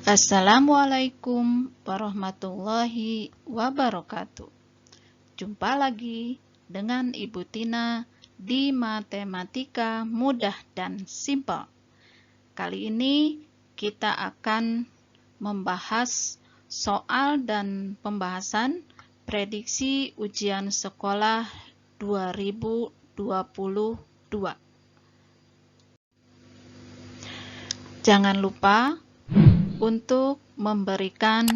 Assalamualaikum warahmatullahi wabarakatuh. Jumpa lagi dengan Ibu Tina di Matematika Mudah dan Simpel. Kali ini kita akan membahas soal dan pembahasan prediksi ujian sekolah 2022. Jangan lupa untuk memberikan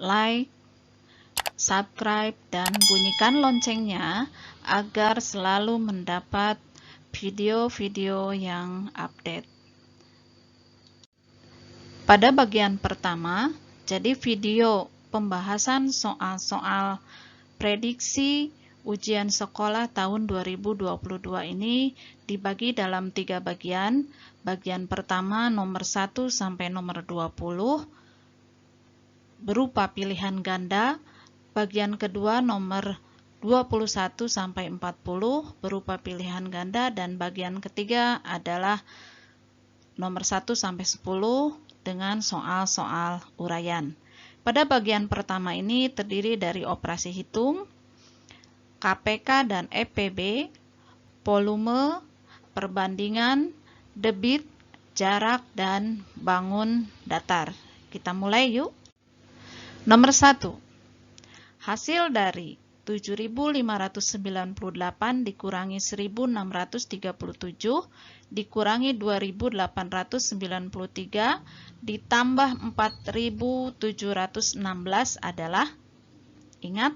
like, subscribe, dan bunyikan loncengnya agar selalu mendapat video-video yang update. Pada bagian pertama, jadi video pembahasan soal-soal prediksi ujian sekolah tahun 2022 ini dibagi dalam 3 bagian. Bagian pertama nomor 1 sampai nomor 20 berupa pilihan ganda. Bagian kedua nomor 21 sampai 40 berupa pilihan ganda, dan bagian ketiga adalah nomor 1 sampai 10 dengan soal-soal uraian. Pada bagian pertama ini terdiri dari operasi hitung, KPK dan EPB, volume, perbandingan, debit, jarak, dan bangun datar. Kita mulai yuk. Nomor 1. Hasil dari 7.598 dikurangi 1.637 dikurangi 2.893 ditambah 4.716 adalah, ingat,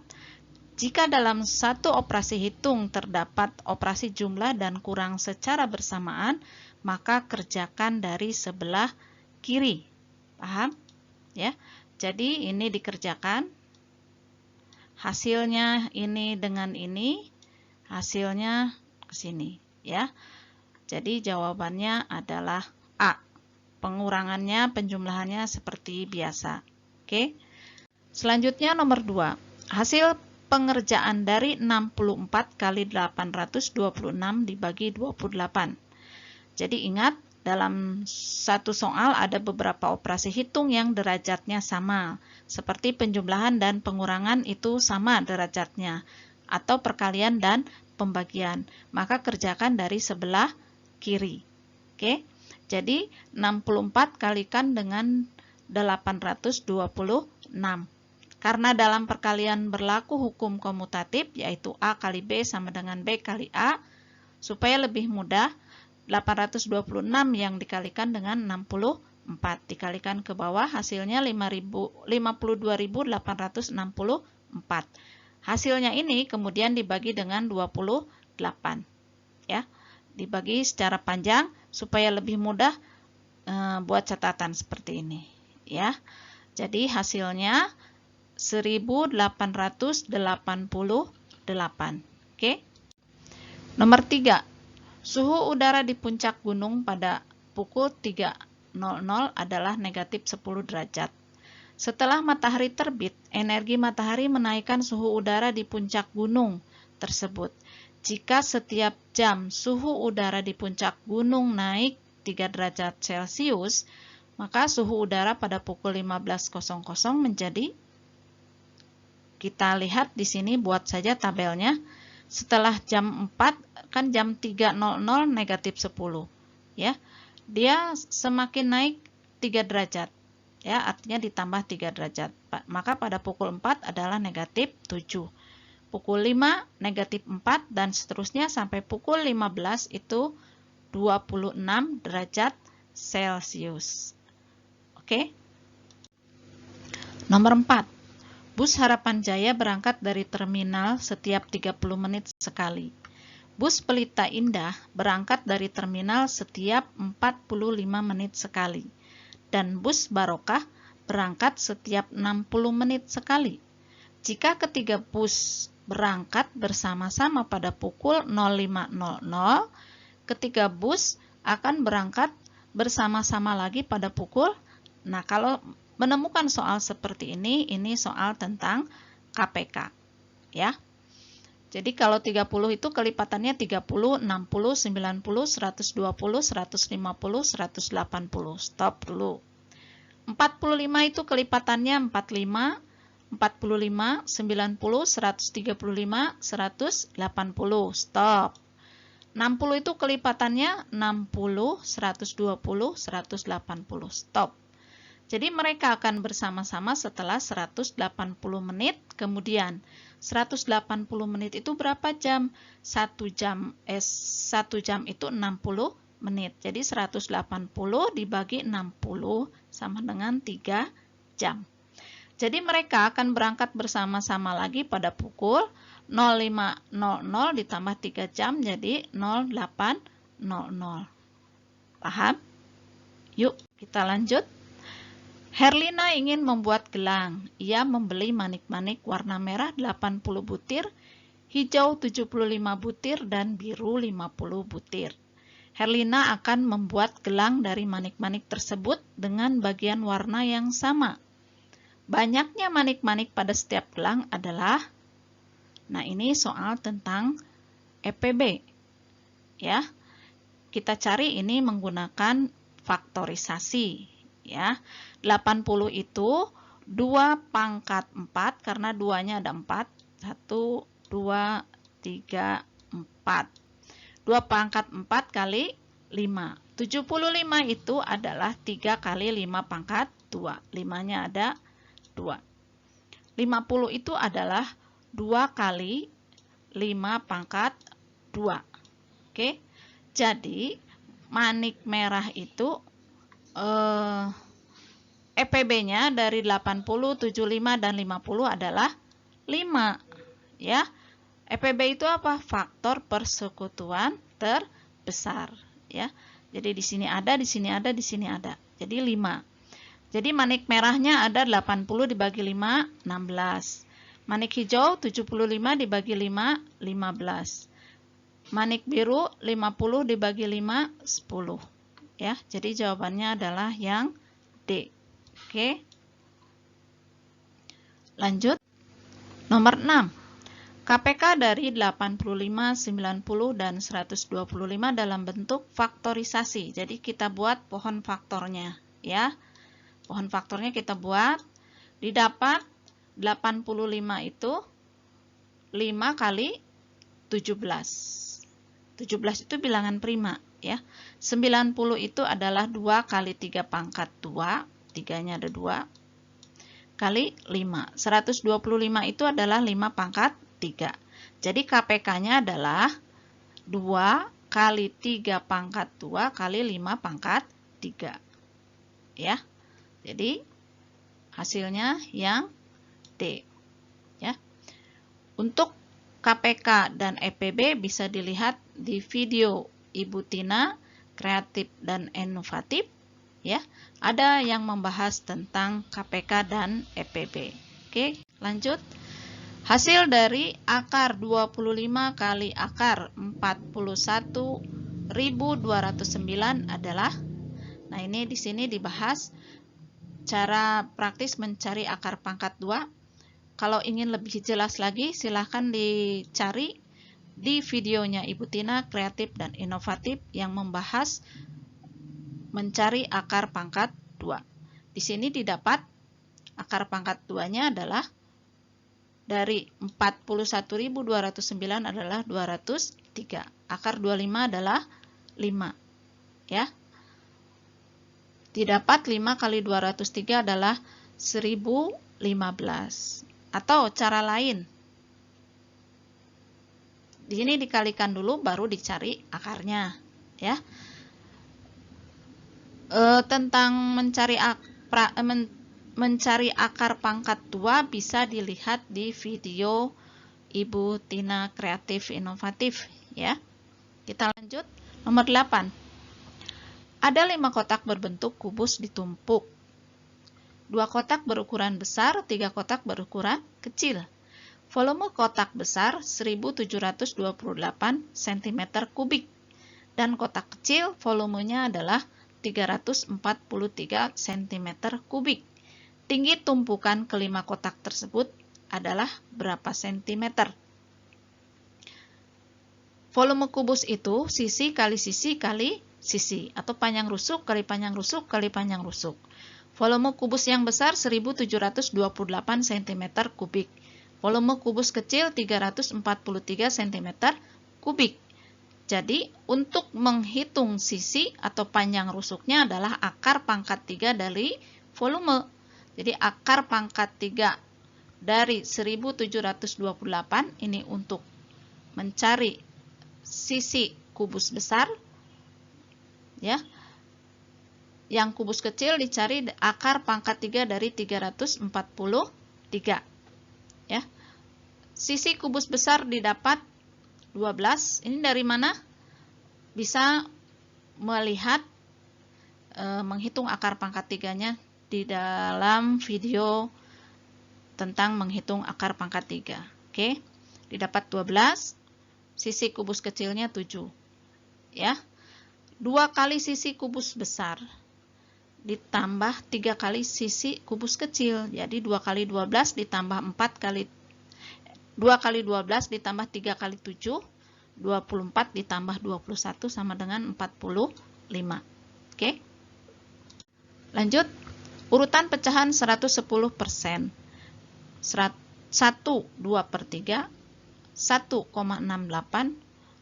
jika dalam satu operasi hitung terdapat operasi jumlah dan kurang secara bersamaan, maka kerjakan dari sebelah kiri. Paham? Ya. Jadi ini dikerjakan. Hasilnya ini dengan ini, hasilnya ke sini, ya. Jadi jawabannya adalah A. Pengurangannya, penjumlahannya seperti biasa. Oke. Selanjutnya nomor 2. Hasil pengerjaan dari 64 kali 826 dibagi 28. Jadi ingat, dalam satu soal ada beberapa operasi hitung yang derajatnya sama, seperti penjumlahan dan pengurangan itu sama derajatnya, atau perkalian dan pembagian. Maka kerjakan dari sebelah kiri. Oke. Jadi 64 kalikan dengan 826. Karena dalam perkalian berlaku hukum komutatif, yaitu A kali B sama dengan B kali A, supaya lebih mudah, 826 yang dikalikan dengan 64 dikalikan ke bawah, hasilnya 52.864. Hasilnya ini kemudian dibagi dengan 28, ya, dibagi secara panjang supaya lebih mudah buat catatan seperti ini, ya. Jadi hasilnya 1888. Oke. Nomor 3. Suhu udara di puncak gunung pada pukul 3.00 adalah negatif 10 derajat. Setelah matahari terbit, energi matahari menaikkan suhu udara di puncak gunung tersebut. Jika setiap jam suhu udara di puncak gunung naik 3 derajat Celcius, maka suhu udara pada pukul 15.00 menjadi, kita lihat di sini, buat saja tabelnya. Setelah jam 4, kan jam 3.00 negatif 10, ya. Dia semakin naik 3 derajat, ya, artinya ditambah 3 derajat. Maka pada pukul 4 adalah negatif 7. Pukul 5 negatif 4 dan seterusnya sampai pukul 15 itu 26 derajat Celcius. Oke. Nomor 4. Bus Harapan Jaya berangkat dari terminal setiap 30 menit sekali. Bus Pelita Indah berangkat dari terminal setiap 45 menit sekali. Dan bus Barokah berangkat setiap 60 menit sekali. Jika ketiga bus berangkat bersama-sama pada pukul 05.00, ketiga bus akan berangkat bersama-sama lagi pada pukul. Nah, kalau menemukan soal seperti ini soal tentang KPK, ya. Jadi kalau 30 itu kelipatannya 30, 60, 90, 120, 150, 180. Stop dulu. 45 itu kelipatannya 45, 45, 90, 135, 180. Stop. 60 itu kelipatannya 60, 120, 180. Stop. Jadi mereka akan bersama-sama setelah 180 menit. Kemudian 180 menit itu berapa jam? 1 jam itu 60 menit. Jadi 180 dibagi 60 sama dengan 3 jam. Jadi mereka akan berangkat bersama-sama lagi pada pukul 05.00 ditambah 3 jam jadi 08.00. Paham? Yuk kita lanjut. Herlina ingin membuat gelang. Ia membeli manik-manik warna merah 80 butir, hijau 75 butir, dan biru 50 butir. Herlina akan membuat gelang dari manik-manik tersebut dengan bagian warna yang sama. Banyaknya manik-manik pada setiap gelang adalah, nah ini soal tentang EPB. Ya, kita cari ini menggunakan faktorisasi. Ya, 80 itu 2 pangkat 4 karena 2-nya ada 4. 1, 2, 3, 4. 2 pangkat 4 kali 5. 75 itu adalah 3 kali 5 pangkat 2. 5-nya ada 2. 50 itu adalah 2 kali 5 pangkat 2. Oke. Jadi manik merah itu EPB-nya dari 80, 75, dan 50 adalah 5. Ya. EPB itu apa? Faktor persekutuan terbesar. Ya. Jadi di sini ada, di sini ada, di sini ada. Jadi 5. Jadi manik merahnya ada 80 dibagi 5, 16. Manik hijau 75 dibagi 5, 15. Manik biru 50 dibagi 5, 10. Ya, jadi jawabannya adalah yang D. Oke. Lanjut. Nomor 6. KPK dari 85, 90, dan 125 dalam bentuk faktorisasi. Jadi kita buat pohon faktornya, ya. Pohon faktornya kita buat. Didapat 85 itu 5 kali 17. 17 itu bilangan prima, ya. 90 itu adalah 2 kali 3 pangkat 2, 3-nya ada 2, kali 5. 125 itu adalah 5 pangkat 3. Jadi KPK-nya adalah 2 kali 3 pangkat 2 kali 5 pangkat 3. Ya. Jadi hasilnya yang D. Ya. Untuk KPK dan EPB bisa dilihat di video Ibu Tina Kreatif dan Inovatif, ya. Ada yang membahas tentang KPK dan EPB. Oke, lanjut. Hasil dari akar 25 kali akar 41.209 adalah, nah ini di sini dibahas cara praktis mencari akar pangkat 2. Kalau ingin lebih jelas lagi, silahkan dicari di videonya Ibu Tina Kreatif dan Inovatif yang membahas mencari akar pangkat 2. Di sini didapat akar pangkat 2-nya adalah dari 41.209 adalah 203. Akar 25 adalah 5. Ya. Didapat 5 kali 203 adalah 1015. Atau cara lain, di sini dikalikan dulu baru dicari akarnya, ya. Tentang mencari akar pangkat 2 bisa dilihat di video Ibu Tina Kreatif Inovatif, ya. Kita lanjut. Nomor 8. Ada 5 kotak berbentuk kubus ditumpuk. 2 kotak berukuran besar, 3 kotak berukuran kecil. Volume kotak besar 1728 cm3 dan kotak kecil volumenya adalah 343 cm3. Tinggi tumpukan kelima kotak tersebut adalah berapa cm? Volume kubus itu sisi kali sisi kali sisi atau panjang rusuk kali panjang rusuk kali panjang rusuk. Volume kubus yang besar 1728 cm kubik. Volume kubus kecil 343 cm kubik. Jadi, untuk menghitung sisi atau panjang rusuknya adalah akar pangkat 3 dari volume. Jadi, akar pangkat 3 dari 1728 ini untuk mencari sisi kubus besar. Ya. Yang kubus kecil dicari akar pangkat 3 dari 343. Ya. Sisi kubus besar didapat 12. Ini dari mana? Bisa melihat menghitung akar pangkat 3-nya di dalam video tentang menghitung akar pangkat 3. Oke. Didapat 12. Sisi kubus kecilnya 7. Ya. 2 kali sisi kubus besar ditambah 3 kali sisi kubus kecil. Jadi 2 kali 12 ditambah 4 kali 2 kali 12 ditambah 3 kali 7, 24 ditambah 21 sama dengan 45. Oke. Lanjut. Urutan pecahan 110%. 1, 2/3, 1,68,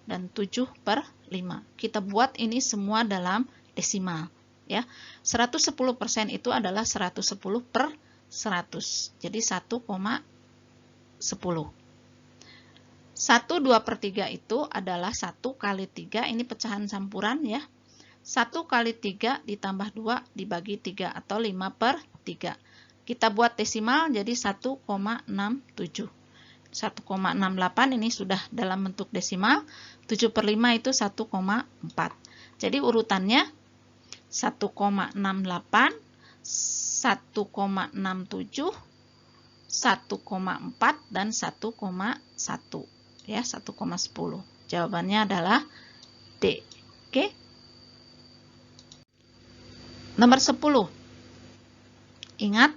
dan 7/5. Kita buat ini semua dalam desimal. Ya. 110% itu adalah 110/100. Jadi 1,10. 1, 2/3 itu adalah 1 kali 3, ini pecahan campuran ya. 1 kali 3 ditambah 2 dibagi 3 atau 5/3. Kita buat desimal jadi 1,67. 1,68 ini sudah dalam bentuk desimal. 7/5 itu 1,4. Jadi urutannya 1,68, 1,67, 1,4, dan 1,1. Ya, 1,10. Jawabannya adalah D. Oke. Nomor 10. Ingat,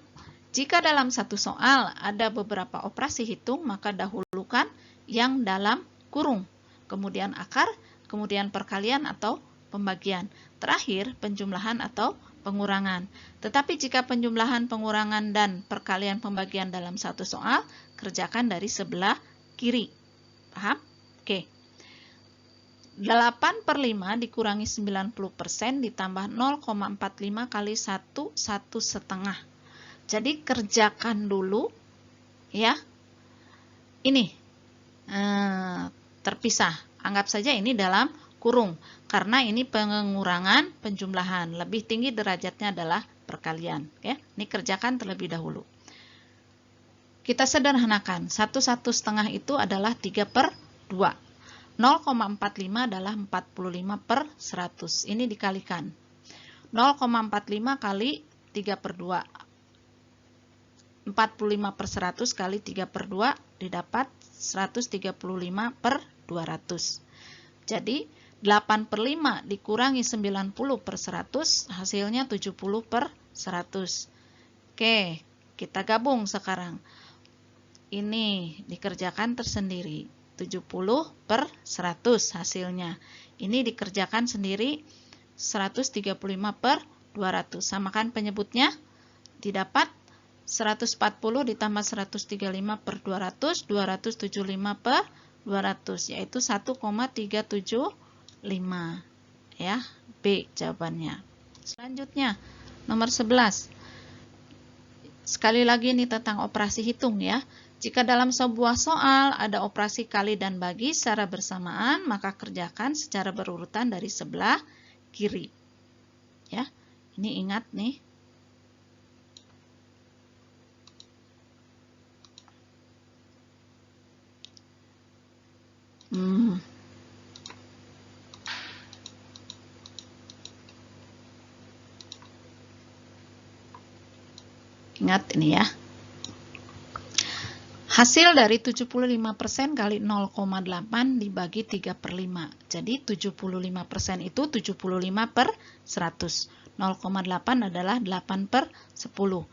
jika dalam satu soal ada beberapa operasi hitung, maka dahulukan yang dalam kurung, kemudian akar, kemudian perkalian atau pembagian, terakhir penjumlahan atau pengurangan. Tetapi jika penjumlahan, pengurangan, dan perkalian pembagian dalam satu soal, kerjakan dari sebelah kiri. Paham? Oke. 8/5 dikurangi 90% ditambah 0,45 kali 1, 1/2. Jadi kerjakan dulu ya. Ini terpisah. Anggap saja ini dalam kurung. Karena ini pengurangan, penjumlahan. Lebih tinggi derajatnya adalah perkalian. Ya. Ini kerjakan terlebih dahulu. Kita sederhanakan. 1/1/2 itu adalah 3/2. 0,45 adalah 45/100. Ini dikalikan. 0,45 kali 3/2. 45/100 kali 3/2 didapat 135/200. Jadi 8/5 dikurangi 90/100 hasilnya 70/100. Oke, kita gabung sekarang. Ini dikerjakan tersendiri. 70/100 hasilnya. Ini dikerjakan sendiri 135/200. Samakan penyebutnya. Didapat 140 ditambah 135/200, 275/200, yaitu 1,375. Ya, B jawabannya. Selanjutnya, nomor 11. Sekali lagi ini tentang operasi hitung ya. Jika dalam sebuah soal ada operasi kali dan bagi secara bersamaan, maka kerjakan secara berurutan dari sebelah kiri. Ya, ini ingat nih. Ingat ini ya. Hasil dari 75% kali 0,8 dibagi 3/5. Jadi 75% itu 75/100. 0,8 adalah 8/10.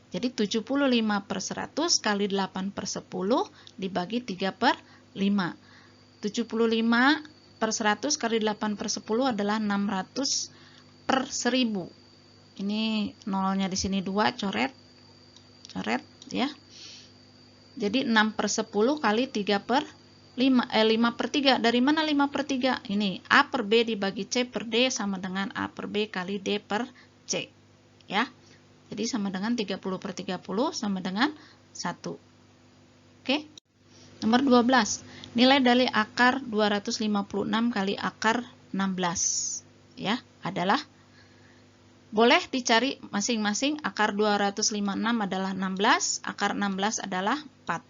Jadi 75/100 kali 8/10 dibagi 3/5. 75/100 kali 8/10 adalah 600/1000. Ini nolnya di sini 2, coret ya. Jadi 6/10 kali 3/5, 5/3. Dari mana 5/3? Ini A per B dibagi C per D sama dengan A per B kali D per C. Ya. Jadi sama dengan 30/30 sama dengan 1. Oke. Nomor 12. Nilai dari akar 256 kali akar 16 ya adalah, boleh dicari masing-masing. Akar 256 adalah 16, akar 16 adalah 4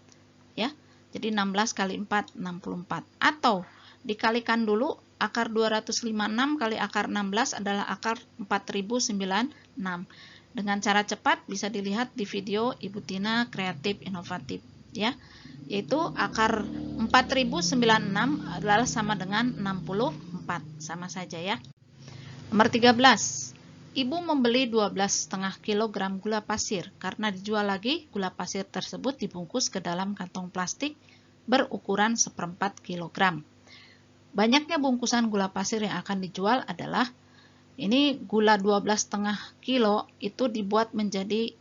ya. Jadi 16 kali 4 64. Atau dikalikan dulu, akar 256 kali akar 16 adalah akar 4096. Dengan cara cepat bisa dilihat di video Ibu Tina Kreatif Inovatif ya. Yaitu akar 4096 adalah sama dengan 64, sama saja ya. Nomor 13. Ibu membeli 12,5 kg gula pasir. Karena dijual lagi, gula pasir tersebut dibungkus ke dalam kantong plastik berukuran 1/4 kg. Banyaknya bungkusan gula pasir yang akan dijual adalah, ini gula 12,5 kilo itu dibuat menjadi,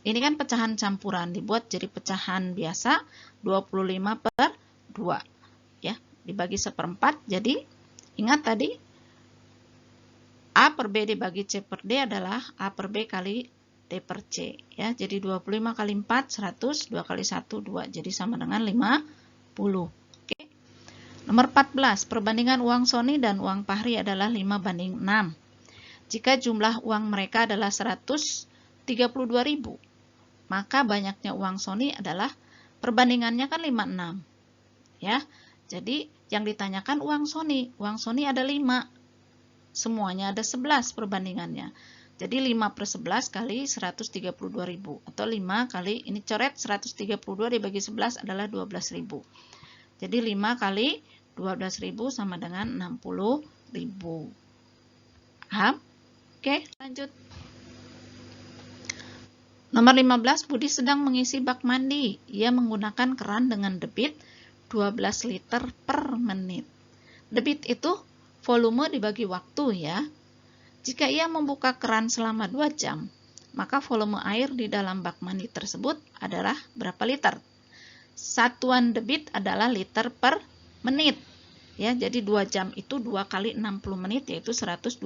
ini kan pecahan campuran, dibuat jadi pecahan biasa 25/2 ya, dibagi 1/4. Jadi ingat tadi A per B dibagi C per D adalah A per B kali D per C ya. Jadi 25 kali 4 100, 2 kali 1 2, jadi sama dengan 50. Oke. Nomor 14, perbandingan uang Sony dan uang Fahri adalah 5/6. Jika jumlah uang mereka adalah 132.000, maka banyaknya uang Sony adalah, perbandingannya kan 56 ya. Jadi yang ditanyakan uang Sony. Uang Sony ada 5. Semuanya ada 11 perbandingannya. Jadi 5/11 kali 132.000 atau 5 kali, ini coret 132 dibagi 11 adalah 12.000. Jadi 5 kali 12.000 sama dengan 60.000. Paham? Oke, lanjut. Nomor 15, Budi sedang mengisi bak mandi. Ia menggunakan keran dengan debit 12 liter per menit. Debit itu volume dibagi waktu ya. Jika ia membuka keran selama 2 jam, maka volume air di dalam bak mandi tersebut adalah berapa liter? Satuan debit adalah liter per menit. Ya, jadi 2 jam itu 2 kali 60 menit yaitu 120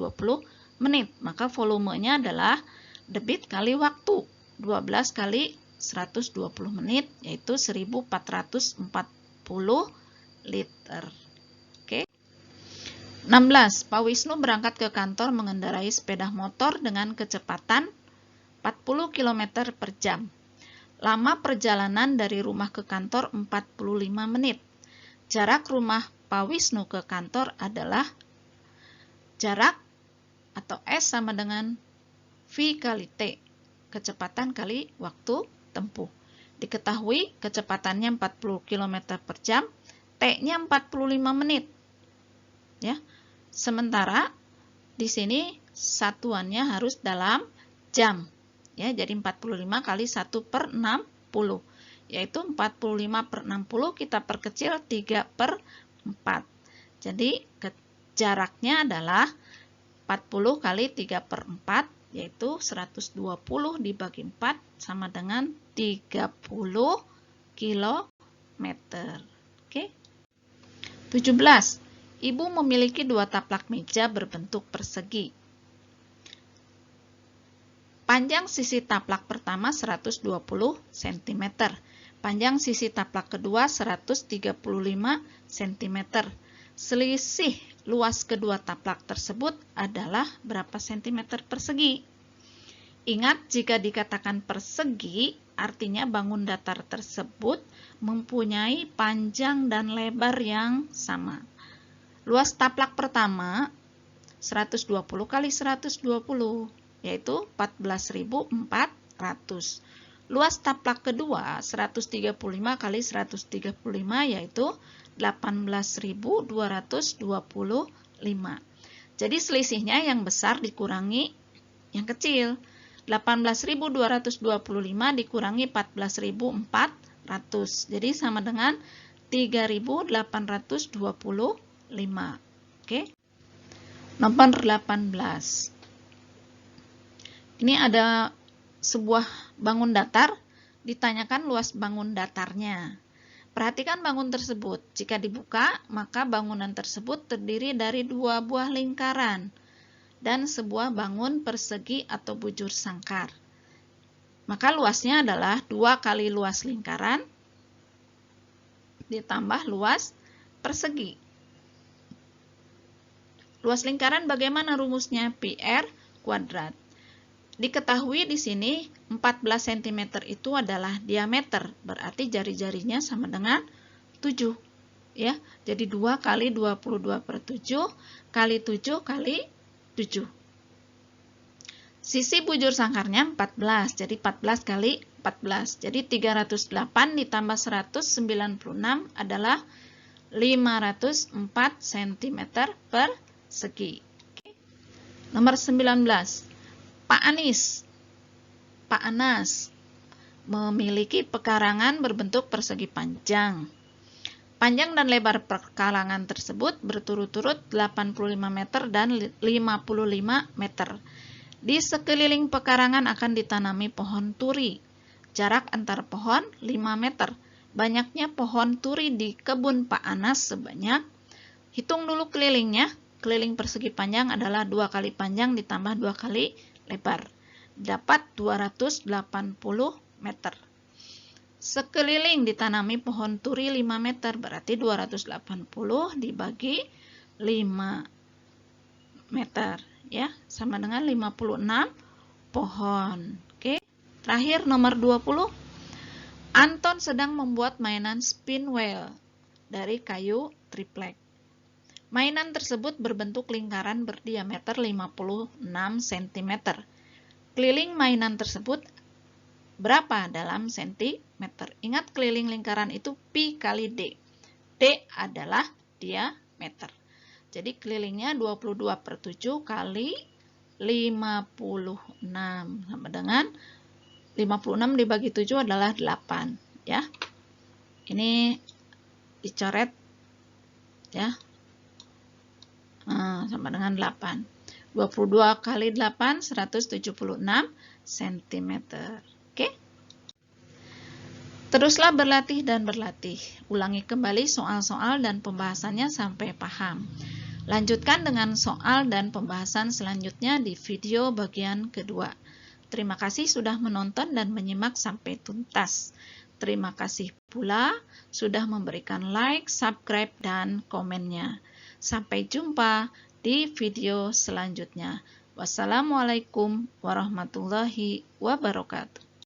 menit. Maka volumenya adalah debit kali waktu. 12 kali 120 menit yaitu 1440 liter. Oke. 16. Pak Wisnu berangkat ke kantor mengendarai sepeda motor dengan kecepatan 40 km per jam. Lama perjalanan dari rumah ke kantor 45 menit. Jarak rumah Pak Wisnu ke kantor adalah, jarak atau S sama dengan V kali T. Kecepatan kali waktu tempuh. Diketahui kecepatannya 40 km per jam, T-nya 45 menit. Ya. Sementara di sini satuannya harus dalam jam. Ya, jadi 45 kali 1/60, yaitu 45 per 60 kita perkecil 3/4. Jadi jaraknya adalah 40 kali 3/4, yaitu 120 dibagi 4 sama dengan 30 km. Oke. 17. Ibu memiliki 2 taplak meja berbentuk persegi. Panjang sisi taplak pertama 120 cm. Panjang sisi taplak kedua 135 cm. Selisih luas kedua taplak tersebut adalah berapa cm persegi? Ingat, jika dikatakan persegi, artinya bangun datar tersebut mempunyai panjang dan lebar yang sama. Luas taplak pertama 120 kali 120, yaitu 14.400. Luas taplak kedua 135 kali 135, yaitu 18.225. Jadi selisihnya yang besar dikurangi yang kecil. 18.225 dikurangi 14.400. Jadi sama dengan 3.825. Oke. Nomor 18. Ini ada sebuah bangun datar, ditanyakan luas bangun datarnya. Perhatikan bangun tersebut. Jika dibuka, maka bangunan tersebut terdiri dari 2 buah lingkaran dan sebuah bangun persegi atau bujur sangkar. Maka luasnya adalah 2 kali luas lingkaran ditambah luas persegi. Luas lingkaran bagaimana rumusnya? PR kuadrat. Diketahui di sini 14 cm itu adalah diameter, berarti jari-jarinya sama dengan 7. Ya, jadi 2 kali 22/7 kali 7 kali 7. Sisi bujur sangkarnya 14, jadi 14 kali 14. Jadi 308 ditambah 196 adalah 504 cm persegi. Nomor 19. Pak Anas memiliki pekarangan berbentuk persegi panjang. Panjang dan lebar pekarangan tersebut berturut-turut 85 meter dan 55 meter. Di sekeliling pekarangan akan ditanami pohon turi. Jarak antar pohon 5 meter. Banyaknya pohon turi di kebun Pak Anas sebanyak, hitung dulu kelilingnya. Keliling persegi panjang adalah 2 kali panjang ditambah 2 kali lebar, dapat 280 meter. Sekeliling ditanami pohon turi 5 meter, berarti 280 dibagi 5 meter, ya, sama dengan 56 pohon. Oke. Terakhir nomor 20. Anton sedang membuat mainan spin wheel dari kayu triplek. Mainan tersebut berbentuk lingkaran berdiameter 56 cm. Keliling mainan tersebut berapa dalam sentimeter? Ingat, keliling lingkaran itu pi kali D. D adalah diameter. Jadi kelilingnya 22/7 kali 56 sama dengan 56 dibagi 7 adalah 8, ya. Ini dicoret, ya. Sama dengan 8. 22 kali 8, 176 cm. Oke? Teruslah berlatih dan berlatih. Ulangi kembali soal-soal dan pembahasannya sampai paham. Lanjutkan dengan soal dan pembahasan selanjutnya di video bagian kedua. Terima kasih sudah menonton dan menyimak sampai tuntas. Terima kasih pula sudah memberikan like, subscribe, dan komennya. Sampai jumpa di video selanjutnya. Wassalamualaikum warahmatullahi wabarakatuh.